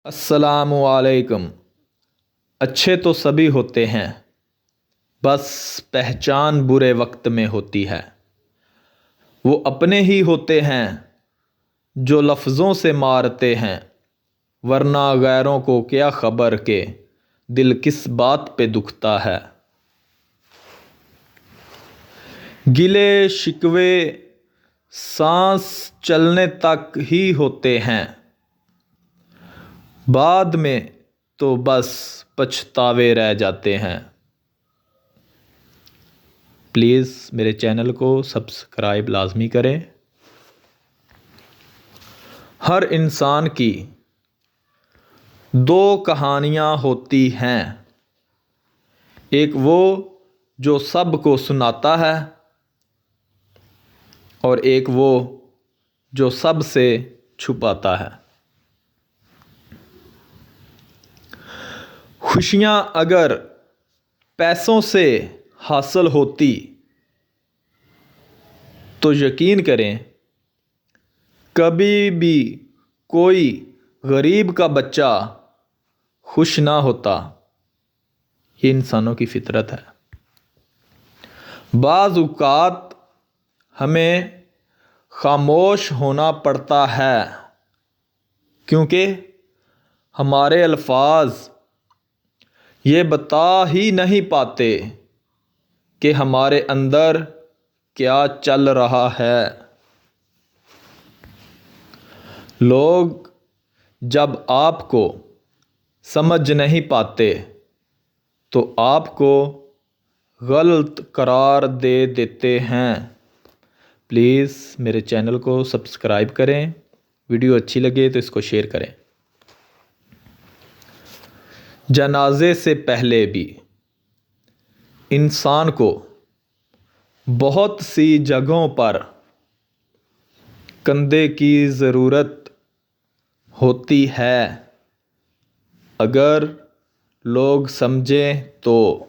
السلام علیکم۔ اچھے تو سبھی ہوتے ہیں، بس پہچان برے وقت میں ہوتی ہے۔ وہ اپنے ہی ہوتے ہیں جو لفظوں سے مارتے ہیں، ورنہ غیروں کو کیا خبر کہ دل کس بات پہ دکھتا ہے۔ گلے شکوے سانس چلنے تک ہی ہوتے ہیں، بعد میں تو بس پچھتاوے رہ جاتے ہیں۔ پلیز میرے چینل کو سبسکرائب لازمی کریں۔ ہر انسان کی دو کہانیاں ہوتی ہیں، ایک وہ جو سب کو سناتا ہے، اور ایک وہ جو سب سے چھپاتا ہے۔ خوشیاں اگر پیسوں سے حاصل ہوتی تو یقین کریں کبھی بھی کوئی غریب کا بچہ خوش نہ ہوتا۔ یہ انسانوں کی فطرت ہے۔ بعض اوقات ہمیں خاموش ہونا پڑتا ہے کیونکہ ہمارے الفاظ یہ بتا ہی نہیں پاتے کہ ہمارے اندر کیا چل رہا ہے۔ لوگ جب آپ کو سمجھ نہیں پاتے تو آپ کو غلط قرار دے دیتے ہیں۔ پلیز میرے چینل کو سبسکرائب کریں، ویڈیو اچھی لگے تو اس کو شیئر کریں۔ جنازے سے پہلے بھی انسان کو بہت سی جگہوں پر کندھے کی ضرورت ہوتی ہے۔ اگر لوگ سمجھیں تو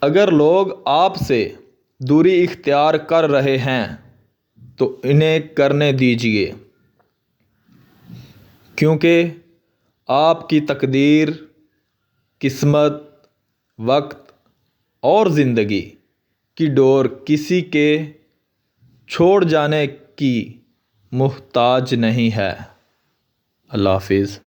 اگر لوگ آپ سے دوری اختیار کر رہے ہیں تو انہیں کرنے دیجیے، کیونکہ آپ کی تقدیر، قسمت، وقت اور زندگی کی ڈور کسی کے چھوڑ جانے کی محتاج نہیں ہے۔ اللہ حافظ۔